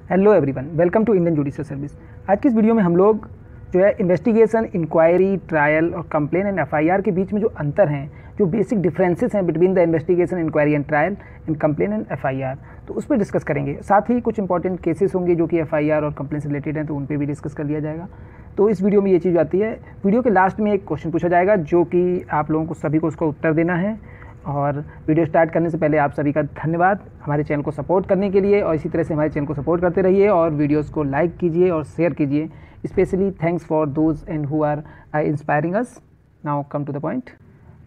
Hello everyone, welcome to Indian judicial service. आज की इस वीडियो में हम लोग जो है इन्वेस्टिगेशन, इंक्वायरी, ट्रायल और कंप्लेन एंड एफआईआर के बीच में जो अंतर हैं, जो बेसिक डिफरेंसेस हैं between the investigation, inquiry and trial and complain and FIR, तो उस पर डिस्कस करेंगे। साथ ही कुछ इंपॉर्टेंट केसेस होंगे जो कि एफआईआर और कंप्लेन से रिलेटेड हैं, तो उन पर भी डिस्कस कर लिया जाएगा। तो इस वीडियो में ये चीज़ आती है। वीडियो के लास्ट में एक क्वेश्चन पूछा जाएगा जो कि आप लोगों को सभी को उसका उत्तर देना है। और वीडियो स्टार्ट करने से पहले आप सभी का धन्यवाद हमारे चैनल को सपोर्ट करने के लिए, और इसी तरह से हमारे चैनल को सपोर्ट करते रहिए और वीडियोस को लाइक कीजिए और शेयर कीजिए। Specially thanks for those and who are inspiring us. Now come to the point.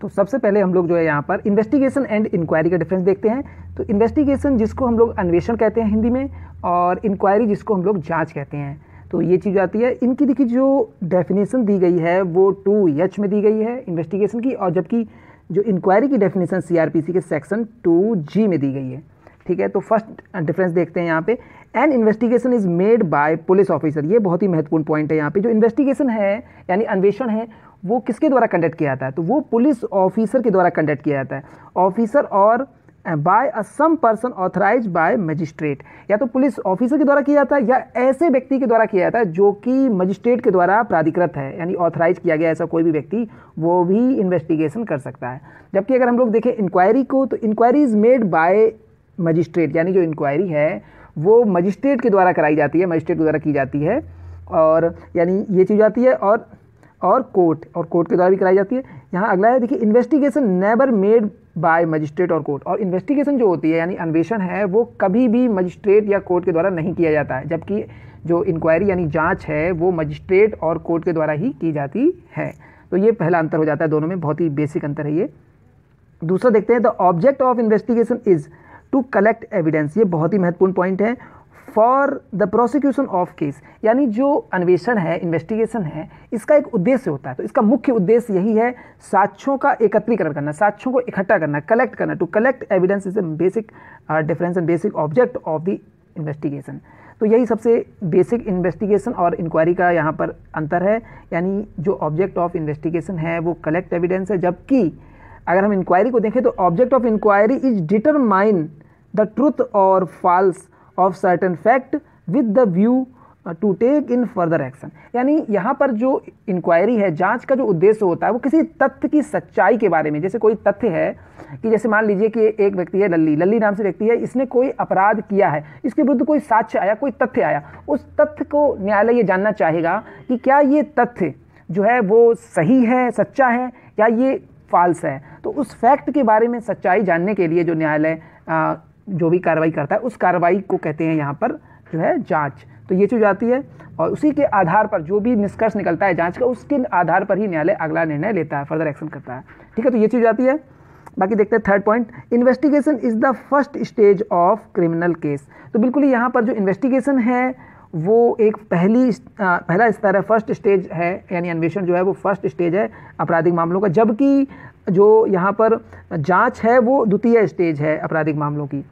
तो सबसे पहले हम लोग जो है यहाँ पर इन्वेस्टिगेशन एंड इंक्वायरी का डिफरेंस देखते हैं। तो इन्वेस्टिगेशन जिसको हम लोग अन्वेषण कहते हैं हिंदी में, और इंक्वायरी जिसको हम लोग जाँच कहते हैं। तो ये चीज़ आती है। इनकी देखिए जो डेफिनेशन दी गई है वो 2H में दी गई है इन्वेस्टिगेशन की, और जबकि जो इंक्वायरी की डेफिनेशन सीआरपीसी के सेक्शन 2G में दी गई है। ठीक है, तो फर्स्ट डिफरेंस देखते हैं यहाँ पे। N investigation is made bye police officer. ये बहुत ही महत्वपूर्ण पॉइंट है यहाँ पे। जो इन्वेस्टिगेशन है यानी अन्वेषण है वो किसके द्वारा कंडक्ट किया जाता है? तो वो पुलिस ऑफिसर के द्वारा कंडक्ट किया जाता है। ऑफिसर और by a some person authorize by magistrate, या तो पुलिस ऑफिसर के द्वारा किया जाता है या ऐसे व्यक्ति के द्वारा किया जाता है जो कि मजिस्ट्रेट के द्वारा प्राधिकृत है, यानी ऑथराइज किया गया ऐसा कोई भी व्यक्ति वो भी इन्वेस्टिगेशन कर सकता है। जबकि अगर हम लोग देखें इंक्वायरी को, तो inquiry is made by magistrate, यानी जो इंक्वायरी है वो मजिस्ट्रेट के द्वारा कराई जाती है, मजिस्ट्रेट के द्वारा की जाती है, और यानी ये चीज़ आती है। और कोर्ट के द्वारा भी कराई जाती है। यहाँ अगला है देखिए, investigation never made by magistrate और कोर्ट। और इन्वेस्टिगेशन जो होती है यानी अन्वेषण है वो कभी भी मजिस्ट्रेट या कोर्ट के द्वारा नहीं किया जाता है, जबकि जो इंक्वायरी यानी जांच है वो मजिस्ट्रेट और कोर्ट के द्वारा ही की जाती है। तो ये पहला अंतर हो जाता है, दोनों में बहुत ही बेसिक अंतर है ये। दूसरा देखते हैं, the object of investigation is to collect evidence. ये बहुत ही महत्वपूर्ण पॉइंट है। For the prosecution of case, यानी जो अन्वेषण है, इन्वेस्टिगेशन है, इसका एक उद्देश्य होता है। तो इसका मुख्य उद्देश्य यही है, साक्ष्यों का एकत्रीकरण करना, साक्ष्यों को इकट्ठा करना, कलेक्ट करना। To collect evidence is a basic difference and basic object of the investigation. तो यही सबसे बेसिक इन्वेस्टिगेशन और इंक्वायरी का यहाँ पर अंतर है। यानी जो ऑब्जेक्ट ऑफ इन्वेस्टिगेशन है वो कलेक्ट एविडेंस है, जबकि अगर हम इंक्वायरी को देखें तो object of inquiry is determine the truth or false of certain fact with the view to take in further action. यानी यहाँ पर जो इंक्वायरी है, जांच का जो उद्देश्य होता है वो किसी तथ्य की सच्चाई के बारे में। जैसे कोई तथ्य है कि जैसे मान लीजिए कि एक व्यक्ति है लल्ली नाम से व्यक्ति है, इसने कोई अपराध किया है, इसके विरुद्ध कोई साक्ष्य आया, कोई तथ्य आया, उस तथ्य को न्यायालय ये जानना चाहेगा कि क्या ये तथ्य जो है वो सही है, सच्चा है, या ये फॉल्स है। तो उस फैक्ट के बारे में सच्चाई जानने के लिए जो न्यायालय जो भी कार्रवाई करता है उस कार्रवाई को कहते हैं यहाँ पर जो है जांच। तो ये चीज़ आती है, और उसी के आधार पर जो भी निष्कर्ष निकलता है जांच का, उसके आधार पर ही न्यायालय अगला निर्णय लेता है, फर्दर एक्शन करता है। ठीक है, तो ये चीज़ आती है। बाकी देखते हैं third point, investigation is the first stage of criminal case. तो बिल्कुल ही यहाँ पर जो इन्वेस्टिगेशन है वो एक पहला स्तर है, फर्स्ट स्टेज है, यानी अन्वेषण जो है वो फर्स्ट स्टेज है आपराधिक मामलों का, जबकि जो यहाँ पर जांच है वो द्वितीय स्टेज है आपराधिक मामलों की।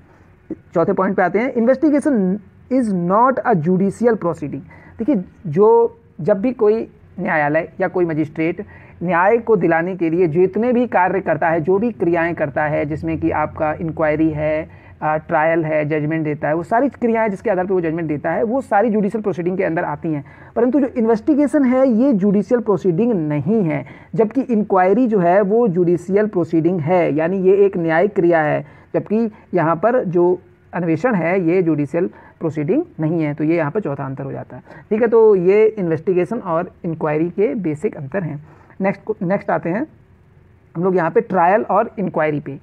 चौथे पॉइंट पे आते हैं, investigation is not a judicial proceeding. देखिए, जब भी कोई न्यायालय या कोई मजिस्ट्रेट न्याय को दिलाने के लिए जितने भी कार्य करता है, जो भी क्रियाएं करता है, जिसमें कि आपका इंक्वायरी है, ट्रायल है, जजमेंट देता है, वो सारी क्रियाएं जिसके आधार पर वो जजमेंट देता है वो सारी जुडिशियल प्रोसीडिंग के अंदर आती हैं। परंतु जो इन्वेस्टिगेशन है ये जुडिशियल प्रोसीडिंग नहीं है, जबकि इंक्वायरी जो है वो जुडिशियल प्रोसीडिंग है, यानी ये एक न्यायिक क्रिया है, जबकि यहाँ पर जो अन्वेषण है ये जुडिशियल प्रोसीडिंग नहीं है। तो ये यहाँ पर चौथा अंतर हो जाता है। ठीक है, तो ये इन्वेस्टिगेशन और इंक्वायरी के बेसिक अंतर हैं। नेक्स्ट आते हैं हम लोग यहाँ पे ट्रायल और इंक्वायरी पे।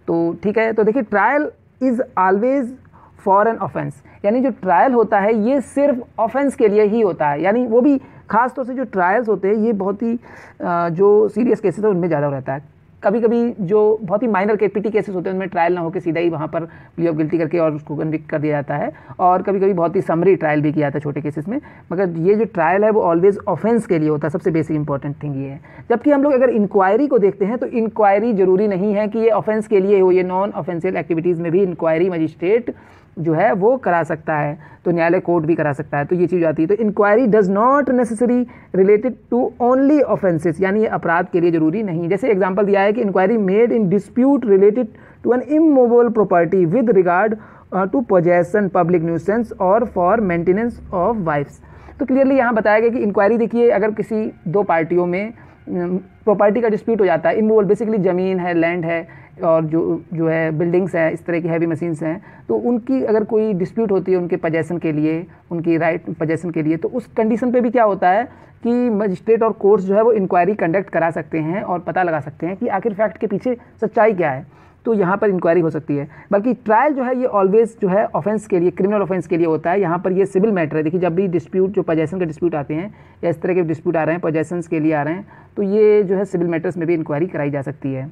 तो ठीक है, तो देखिए, trial is always for an offence, यानी जो ट्रायल होता है ये सिर्फ ऑफेंस के लिए ही होता है। यानी वो भी खास तौर से जो ट्रायल्स होते हैं ये बहुत ही जो सीरियस केसेस है उनमें ज़्यादा रहता है। कभी कभी जो बहुत ही माइनर केपीटी केसेस होते हैं उनमें ट्रायल ना होकर सीधा ही वहाँ पर प्ली ऑफ गिल्टी करके और उसको कन्विक्ट कर दिया जाता है, और कभी कभी बहुत ही समरी ट्रायल भी किया जाता है छोटे केसेस में। मगर ये जो ट्रायल है वो ऑलवेज ऑफेंस के लिए होता है, सबसे बेसिक इंपॉर्टेंट थिंग ये है। जबकि हम लोग अगर इंक्वायरी को देखते हैं तो इंक्वायरी जरूरी नहीं है कि ये ऑफेंस के लिए हो, ये नॉन ऑफेंशियल एक्टिविटीज़ में भी इंक्वायरी मजिस्ट्रेट जो है वो करा सकता है, तो न्यायालय कोर्ट भी करा सकता है। तो ये चीज़ आती है। तो inquiry does not necessary related to only offences, यानी ये अपराध के लिए जरूरी नहीं। जैसे एग्जांपल दिया है कि inquiry made in dispute related to an immovable property with regard to possession public nuisance और फॉर मेंटेनेंस ऑफ वाइफ्स। तो क्लियरली यहाँ बताया गया कि इंक्वायरी देखिए अगर किसी दो पार्टियों में प्रॉपर्टी का डिस्प्यूट हो जाता है, इन्वॉल्व बेसिकली ज़मीन है, लैंड है और जो है बिल्डिंग्स हैं, इस तरह की हैवी मशीन्स हैं, तो उनकी अगर कोई डिस्प्यूट होती है उनके पोजेसन के लिए, उनकी राइट पोजेसन के लिए, तो उस कंडीशन पे भी क्या होता है कि मजिस्ट्रेट और कोर्ट्स जो है वो इंक्वायरी कंडक्ट करा सकते हैं और पता लगा सकते हैं कि आखिर फैक्ट के पीछे सच्चाई क्या है। तो यहाँ पर इंक्वायरी हो सकती है। बाकी ट्रायल जो है ये ऑलवेज जो है ऑफेंस के लिए, क्रिमिनल ऑफेंस के लिए होता है। यहाँ पर ये सिविल मैटर है। देखिए जब भी डिस्प्यूट, जो पोजेसन के डिस्प्यूट आते हैं या इस तरह के डिस्प्यूट आ रहे हैं, पोजेसन्स के लिए आ रहे हैं, तो ये जो है सिविल मैटर्स में भी इंक्वायरी कराई जा सकती है।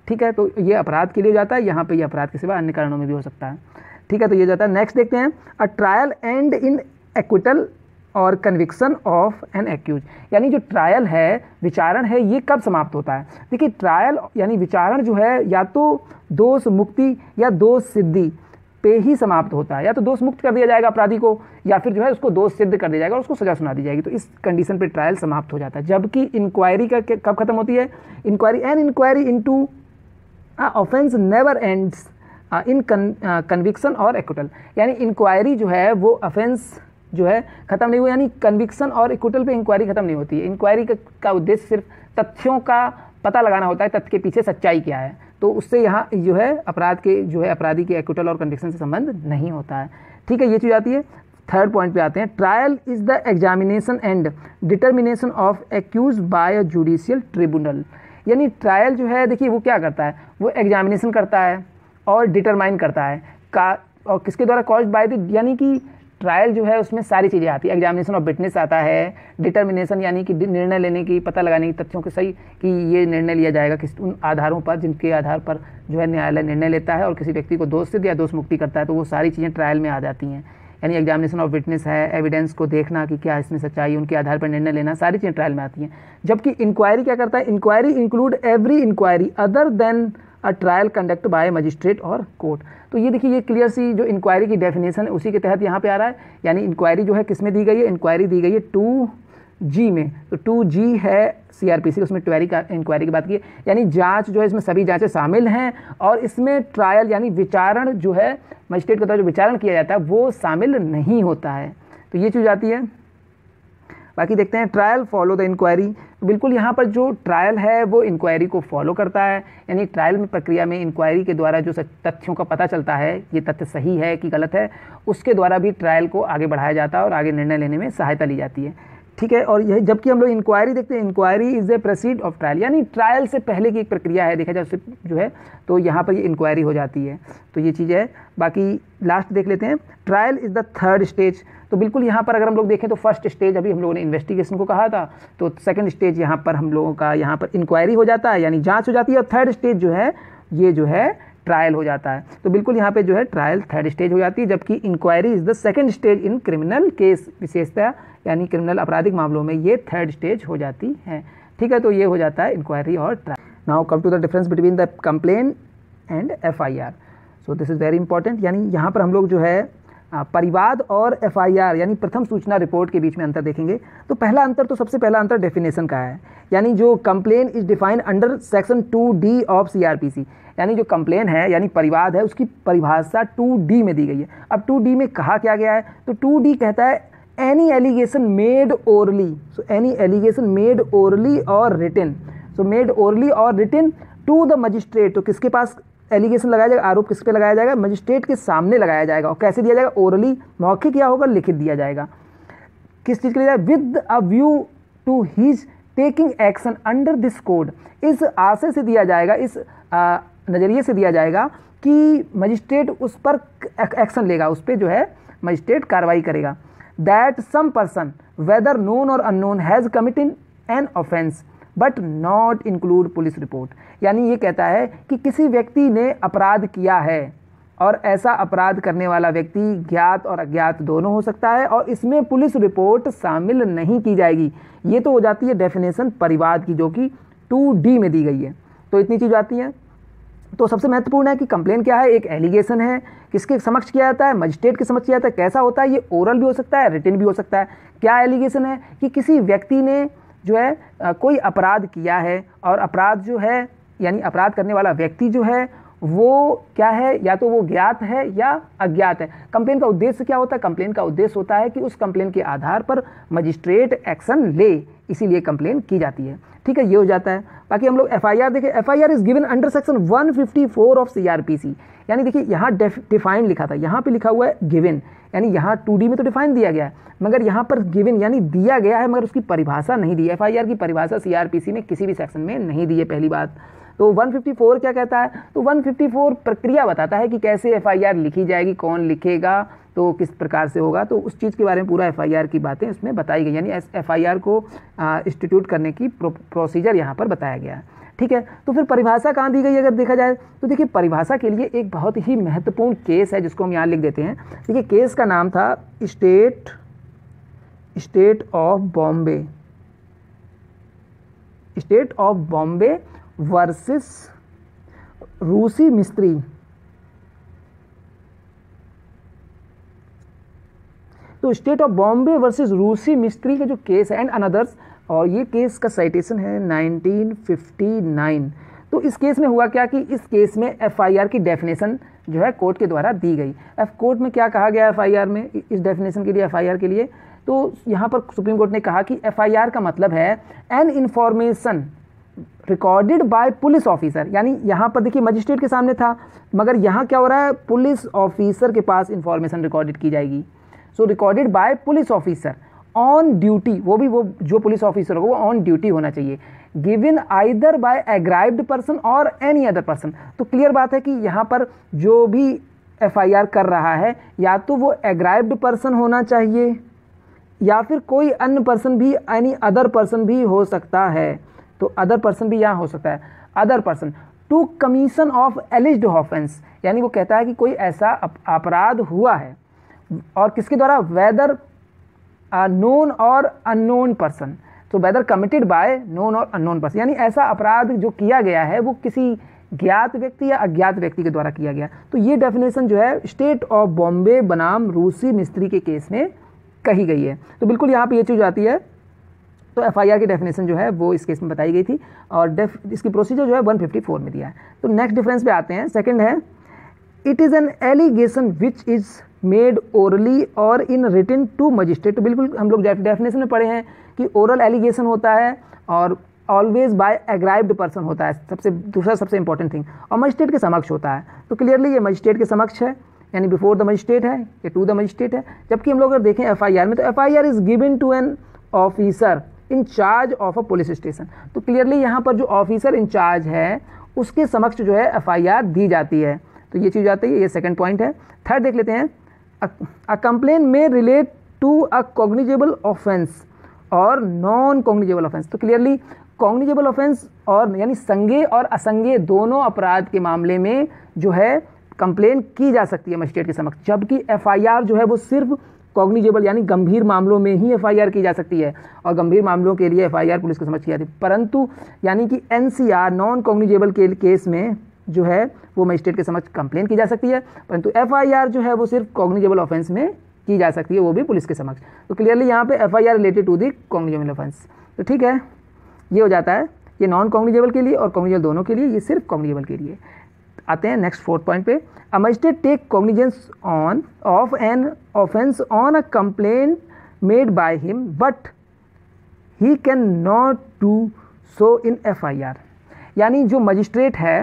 ठीक है, तो ये अपराध के लिए हो जाता है, यहाँ पे ये अपराध के सिवा अन्य कारणों में भी हो सकता है। ठीक है, तो ये जाता है। नेक्स्ट देखते हैं, a trial and in acquittal और कन्विक्शन ऑफ एन एक्यूज। यानी जो ट्रायल है, विचारण है, ये कब समाप्त होता है? देखिए ट्रायल यानी विचारण जो है या तो दोष मुक्ति या दोष सिद्धि पे ही समाप्त होता है। या तो दोष मुक्त कर दिया जाएगा अपराधी को, या फिर जो है उसको दोष सिद्ध कर दिया जाएगा और उसको सजा सुना दी जाएगी। तो इस कंडीशन पे ट्रायल समाप्त हो जाता है। जबकि इंक्वायरी का कब खत्म होती है? Inquiry into offence never ends in conviction और एक्विटल। यानी इंक्वायरी जो है वो ऑफेंस जो है खत्म नहीं हुआ, यानी कन्विक्शन और एक्विटल पे इंक्वायरी खत्म नहीं होती है। इंक्वायरी का उद्देश्य सिर्फ तथ्यों का पता लगाना होता है, तथ्य के पीछे सच्चाई क्या है। तो उससे यहाँ जो है अपराधी के एक्विटल और कन्विक्शन से संबंध नहीं होता है। ठीक है, ये चीज़ आती है। थर्ड पॉइंट पे आते हैं, trial is the examination and determination of accuse by a judicial tribunal. यानी ट्रायल जो है देखिए वो क्या करता है, वो एग्जामिनेशन करता है और डिटरमाइन करता है और किसके द्वारा कॉज्ड बाय द, यानी कि ट्रायल जो है उसमें सारी चीज़ें आती है। एग्जामिनेशन ऑफ विटनेस आता है, डिटर्मिनेशन यानी कि निर्णय लेने की, पता लगाने की तथ्यों के सही कि ये निर्णय लिया जाएगा किस उन आधारों पर जिनके आधार पर जो है न्यायालय निर्णय लेता है और किसी व्यक्ति को दोष सिद्ध या दोष मुक्ति करता है, तो वो सारी चीज़ें ट्रायल में आ जाती हैं। यानी एग्जामिनेशन ऑफ विटनेस है, एविडेंस को देखना कि क्या इसमें सच्चाई, उनके आधार पर निर्णय लेना, सारी चीज़ें ट्रायल में आती हैं। जबकि इंक्वायरी क्या करता है? Inquiry include every inquiry other than a trial conduct by magistrate और कोर्ट। तो ये देखिए, ये क्लियर सी जो इंक्वायरी की डेफिनेशन है उसी के तहत यहाँ पे आ रहा है। यानी इंक्वायरी जो है किस में दी गई है? इंक्वायरी दी गई है 2G में। तो 2G है CRPC, उसमें इंक्वायरी की बात की है। यानी जांच जो है इसमें सभी जांचें शामिल हैं और इसमें ट्रायल यानी विचारण जो है मजिस्ट्रेट के द्वारा जो विचारण किया जाता है वो शामिल नहीं होता है। तो ये चीज़ आती है। बाकी देखते हैं, ट्रायल फॉलो द इंक्वायरी। बिल्कुल यहाँ पर जो ट्रायल है वो इंक्वायरी को फॉलो करता है। यानी ट्रायल में प्रक्रिया में इंक्वायरी के द्वारा जो तथ्यों का पता चलता है, ये तथ्य सही है कि गलत है, उसके द्वारा भी ट्रायल को आगे बढ़ाया जाता है और आगे निर्णय लेने में सहायता ली जाती है। ठीक है, और यह जबकि हम लोग इंक्वायरी देखते हैं, inquiry is a proceed of trial, यानी ट्रायल से पहले की एक प्रक्रिया है, देखा जाए उससे जो है, तो यहाँ पर ये इंक्वायरी हो जाती है। तो ये चीज़ है। बाकी लास्ट देख लेते हैं, trial is the third stage. तो बिल्कुल यहाँ पर अगर हम लोग देखें तो फर्स्ट स्टेज अभी हम लोगों ने इन्वेस्टिगेशन को कहा था, तो सेकंड स्टेज यहाँ पर हम लोगों का यहाँ पर इंक्वायरी हो जाता है, यानी जांच हो जाती है, और थर्ड स्टेज जो है ये जो है ट्रायल हो जाता है। तो बिल्कुल यहाँ पे जो है ट्रायल थर्ड स्टेज हो जाती है, जबकि inquiry is the second stage in criminal case, विशेषतः यानी क्रिमिनल आपराधिक मामलों में ये थर्ड स्टेज हो जाती है। ठीक है, तो ये हो जाता है इंक्वायरी और trial. Now come to the difference between the complain and FIR। So this is very important. यानी यहाँ पर हम लोग जो है परिवाद और FIR यानी प्रथम सूचना रिपोर्ट के बीच में अंतर देखेंगे। तो पहला अंतर, तो सबसे पहला अंतर डेफिनेशन का है। यानी जो complain is defined under section 2D of CRPC, यानी जो कंप्लेन है यानी परिवाद है उसकी परिभाषा 2D में दी गई है। अब 2D में कहा क्या गया है? तो 2D कहता है any allegation made orally, so any allegation made orally और रिटन, सो मेड ओरली और रिटन टू द मजिस्ट्रेट। तो किसके पास एलिगेशन लगाया जाएगा, आरोप किस पे लगाया जाएगा? मजिस्ट्रेट के सामने लगाया जाएगा। और कैसे दिया जाएगा? ओरली, मौखिक या होगा, लिखित दिया जाएगा। किस चीज़ के लिए? With a view to his taking action under this code. इस आशय से दिया जाएगा, इस नज़रिए से दिया जाएगा कि मजिस्ट्रेट उस पर एक्शन लेगा, उस पर जो है मजिस्ट्रेट कार्रवाई करेगा। That some person whether known or unknown has committed an offence but not include police report. यानी ये कहता है कि किसी व्यक्ति ने अपराध किया है और ऐसा अपराध करने वाला व्यक्ति ज्ञात और अज्ञात दोनों हो सकता है और इसमें पुलिस रिपोर्ट शामिल नहीं की जाएगी। ये तो हो जाती है डेफिनेशन परिवाद की, जो कि 2D में दी गई है। तो इतनी चीज़ आती हैं। तो सबसे महत्वपूर्ण है कि कंप्लेन क्या है? एक एलिगेशन है, किसके समक्ष किया जाता है? मजिस्ट्रेट के समक्ष किया जाता है। कैसा होता है? ये ओरल भी हो सकता है, रिटन भी हो सकता है। क्या एलिगेशन है? कि किसी व्यक्ति ने जो है कोई अपराध किया है और अपराध जो है यानी अपराध करने वाला व्यक्ति जो है वो क्या है, या तो वो ज्ञात है या अज्ञात है। कंप्लेन का उद्देश्य क्या होता है? कंप्लेन का उद्देश्य होता है कि उस कंप्लेन के आधार पर मजिस्ट्रेट एक्शन ले, इसीलिए कंप्लेन की जाती है। ठीक है, ये हो जाता है। बाकी हम लोग एफआईआर देखें। FIR is given under section 154 of CrPC. यानी देखिए यहाँ डिफाइन लिखा था, यहाँ पे लिखा हुआ है गिवन, यानी यहाँ 2D में तो डिफाइन दिया गया है, मगर यहाँ पर गिवन यानी दिया गया है, मगर उसकी परिभाषा नहीं दी है। एफआईआर की परिभाषा सीआरपीसी में किसी भी सेक्शन में नहीं दी है, पहली बात। तो 154 क्या कहता है? तो 154 प्रक्रिया बताता है कि कैसे एफआईआर लिखी जाएगी, कौन लिखेगा, तो किस प्रकार से होगा, तो उस चीज़ के बारे में पूरा एफआईआर की बातें उसमें बताई गई, यानी एफआईआर को इंस्टीट्यूट करने की प्रोसीजर यहाँ पर बताया गया है। ठीक है, तो फिर परिभाषा कहाँ दी गई अगर देखा जाए तो देखिए परिभाषा के लिए एक बहुत ही महत्वपूर्ण केस है जिसको हम यहाँ लिख देते हैं। देखिए केस का नाम था स्टेट ऑफ बॉम्बे वर्सेस रूसी मिस्त्री। तो स्टेट ऑफ बॉम्बे वर्सेस रूसी मिस्त्री का जो केस है एंड अनदर्स, और ये केस का साइटेशन है 1959। तो इस केस में हुआ क्या कि इस केस में एफआईआर की डेफिनेशन जो है कोर्ट के द्वारा दी गई। कोर्ट में क्या कहा गया एफआईआर में इस डेफिनेशन के लिए, एफआईआर के लिए, तो यहाँ पर सुप्रीम कोर्ट ने कहा कि एफआईआर का मतलब है an information recorded by police officer. यानी यहाँ पर देखिए मजिस्ट्रेट के सामने था, मगर यहाँ क्या हो रहा है, पुलिस ऑफिसर के पास इंफॉर्मेशन रिकॉर्डेड की जाएगी। So recorded by police officer on duty, वो जो पुलिस ऑफिसर होगा वो ऑन ड्यूटी होना चाहिए, गिवन आइदर बाय एग्राइव्ड पर्सन और एनी अदर पर्सन। तो क्लियर बात है कि यहाँ पर जो भी एफआईआर कर रहा है या तो वो एग्राइव्ड पर्सन होना चाहिए या फिर कोई अन्य पर्सन भी, एनी अदर पर्सन भी हो सकता है। तो अदर पर्सन भी यहाँ हो सकता है, other person to commission of alleged offence, यानी वो कहता है कि कोई ऐसा अपराध हुआ है और किसके द्वारा, weather known or unknown person. तो weather committed by known or unknown person, यानी ऐसा अपराध जो किया गया है वो किसी ज्ञात व्यक्ति या अज्ञात व्यक्ति के द्वारा किया गया। तो ये डेफिनेशन जो है स्टेट ऑफ बॉम्बे बनाम रूसी मिस्त्री के केस में कही गई है। तो बिल्कुल यहाँ पे ये चीज़ आती है। तो एफआईआर की डेफिनेशन जो है वो इस केस में बताई गई थी और इसकी प्रोसीजर जो है 154 में दिया है। तो नेक्स्ट डिफरेंस पे आते हैं। सेकंड है, it is an allegation which is made orally और इन रिटन टू मजिस्ट्रेट। तो बिल्कुल हम लोग डेफिनेशन में पढ़े हैं कि ओरल एलिगेशन होता है और ऑलवेज बाय एग्राइव्ड पर्सन होता है, दूसरा सबसे इंपॉर्टेंट थिंग, और मजिस्ट्रेट के समक्ष होता है। तो क्लियरली ये मजिस्ट्रेट के समक्ष है, यानी बिफोर द मजिस्ट्रेट है, ये टू द मजिस्ट्रेट है। जबकि हम लोग अगर देखें एफआईआर में, तो FIR is given to an officer in charge of a police station. तो क्लियरली यहाँ पर जो ऑफिसर इन चार्ज है उसके समक्ष जो है एफआईआर दी जाती है। तो ये चीज़ आती है, ये सेकंड पॉइंट है। थर्ड देख लेते हैं, a complain may relate to a cognizable offence और नॉन कॉग्निजेबल ऑफेंस। तो क्लियरली कॉग्निजेबल ऑफेंस और यानी संज्ञेय और असंज्ञेय दोनों अपराध के मामले में जो है कंप्लेन की जा सकती है मजिस्ट्रेट के समक्ष, जबकि एफआईआर जो है वो सिर्फ कॉग्निजेबल यानी गंभीर मामलों में ही एफआईआर की जा सकती है और गंभीर मामलों के लिए एफआईआर पुलिस के समक्ष की जाती है। परंतु यानी कि एनसीआर नॉन कॉग्निजेबल के केस में जो है वो मजिस्ट्रेट के समक्ष कंप्लेन की जा सकती है, परंतु एफआईआर जो है वो सिर्फ कॉग्निजेबल ऑफेंस में की जा सकती है, वो भी पुलिस के समक्ष। तो क्लियरली यहाँ पे FIR related to the cognizable offence. तो ठीक है, ये हो जाता है, ये नॉन कॉग्निजेबल के लिए और कॉग्निजेबल दोनों के लिए, ये सिर्फ कॉग्निजेबल के लिए। आते हैं नेक्स्ट फोर्थ पॉइंट पे, a magistrate take cognizance of an offence on a complain made by him but he can not do so in FIR. यानी जो मजिस्ट्रेट है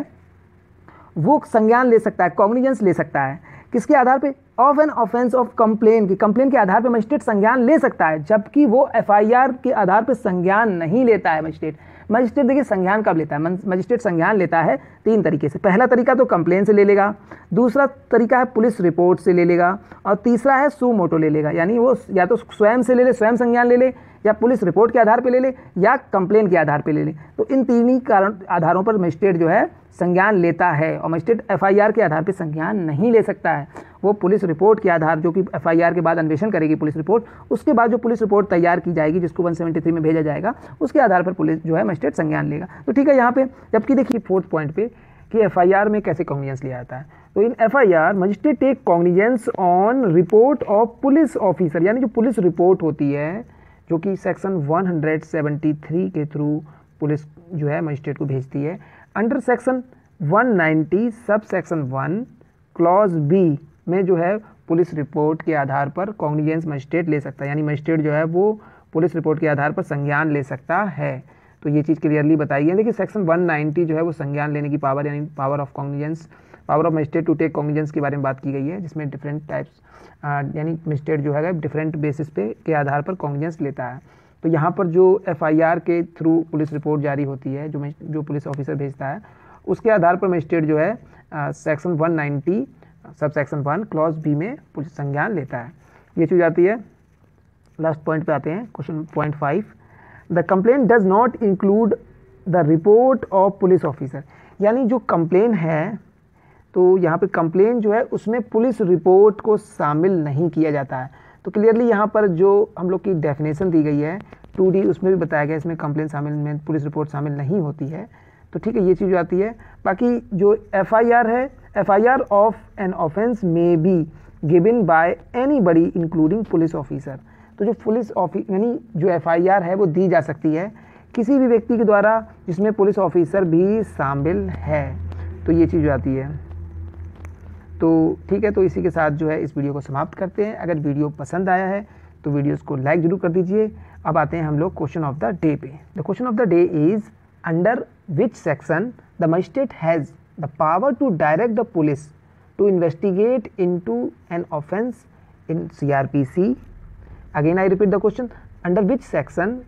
वो संज्ञान ले सकता है, कॉग्निजेंस ले सकता है, किसके आधार पे, of an offence of complain की, कंप्लेन के आधार पे मजिस्ट्रेट संज्ञान ले सकता है, जबकि वो एफआईआर के आधार पे संज्ञान नहीं लेता है मजिस्ट्रेट देखिए संज्ञान कब लेता है, मजिस्ट्रेट संज्ञान लेता है तीन तरीके से। पहला तरीका तो कंप्लेन से ले लेगा, दूसरा तरीका है पुलिस रिपोर्ट से ले लेगा, और तीसरा है सू मोटो ले लेगा, यानी वो या तो स्वयं से ले ले, स्वयं संज्ञान ले ले, या पुलिस रिपोर्ट के आधार पे ले ले, या कंप्लेन के आधार पे ले ले। तो इन तीन ही आधारों पर मजिस्ट्रेट जो है संज्ञान लेता है, और मजिस्ट्रेट एफआईआर के आधार पे संज्ञान नहीं ले सकता है। वो पुलिस रिपोर्ट के आधार, जो कि एफआईआर के बाद अन्वेषण करेगी पुलिस रिपोर्ट, उसके बाद जो पुलिस रिपोर्ट तैयार की जाएगी जिसको 173 में भेजा जाएगा, उसके आधार पर पुलिस जो है मजिस्ट्रेट संज्ञान लेगा। तो ठीक है यहाँ पे, जबकि देखिए फोर्थ पॉइंट पे कि एफआईआर में कैसे कॉग्निजेंस लिया जाता है। तो in FIR magistrate take cognizance on report of police officer, यानी जो पुलिस रिपोर्ट होती है जो कि सेक्शन 173 के थ्रू पुलिस जो है मजिस्ट्रेट को भेजती है, under section 190 sub section 1 clause B में जो है पुलिस रिपोर्ट के आधार पर कॉग्निजेंस मजिस्ट्रेट ले सकता है, यानी मजिस्ट्रेट जो है वो पुलिस रिपोर्ट के आधार पर संज्ञान ले सकता है। तो ये चीज़ क्लियरली बताई गई है। देखिए सेक्शन 190 जो है वो संज्ञान लेने की पावर यानी power of cognizance, power of magistrate to take cognizance के बारे में बात की गई है, जिसमें डिफरेंट टाइप्स यानी मजिस्ट्रेट जो है डिफरेंट बेसिस पे के आधार पर कॉग्निजेंस लेता है। तो यहाँ पर जो FIR के थ्रू पुलिस रिपोर्ट जारी होती है, जो पुलिस ऑफिसर भेजता है, उसके आधार पर मजिस्ट्रेट जो है section 190 sub section 1 clause B में पुलिस संज्ञान लेता है। ये चीज़ आती है। लास्ट पॉइंट पे आते हैं, question point 5, the complaint does not include the report of police officer, यानी जो कंप्लेन है तो यहाँ पे कंप्लेन जो है उसमें पुलिस रिपोर्ट को शामिल नहीं किया जाता है। तो क्लियरली यहाँ पर जो हम लोग की डेफिनेशन दी गई है 2D, उसमें भी बताया गया इसमें कंप्लेन शामिल में पुलिस रिपोर्ट शामिल नहीं होती है। तो ठीक है, ये चीज़ आती है। बाकी जो FIR है, FIR ऑफ एन ऑफेंस में be given by anybody including police officer. तो जो पुलिस यानी जो FIR है वो दी जा सकती है किसी भी व्यक्ति के द्वारा जिसमें पुलिस ऑफिसर भी शामिल है। तो ये चीज़ आती है। तो ठीक है, तो इसी के साथ जो है इस वीडियो को समाप्त करते हैं। अगर वीडियो पसंद आया है तो वीडियोस को लाइक जरूर कर दीजिए। अब आते हैं हम लोग क्वेश्चन ऑफ द डे पे। The question of the day is under which section the magistrate has the power to direct the police to investigate into an offence in CRPC। Again I repeat the question, under which section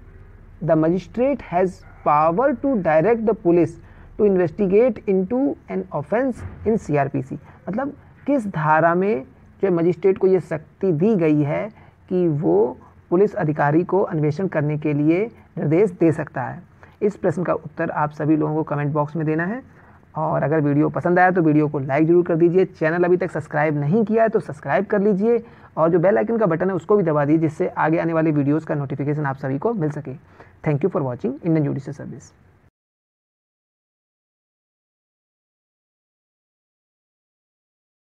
the magistrate has power to direct the police to investigate into an offence in CRPC। मतलब किस धारा में जो magistrate को ये शक्ति दी गई है कि वो पुलिस अधिकारी को अन्वेषण करने के लिए निर्देश दे सकता है। इस प्रश्न का उत्तर आप सभी लोगों को कमेंट बॉक्स में देना है। और अगर वीडियो पसंद आया तो वीडियो को लाइक जरूर कर दीजिए। चैनल अभी तक सब्सक्राइब नहीं किया है तो सब्सक्राइब कर लीजिए और जो बेल आइकन का बटन है उसको भी दबा दीजिए, जिससे आगे आने वाले वीडियोज़ का नोटिफिकेशन आप सभी को मिल सके। Thank you for watching Indian judicial service.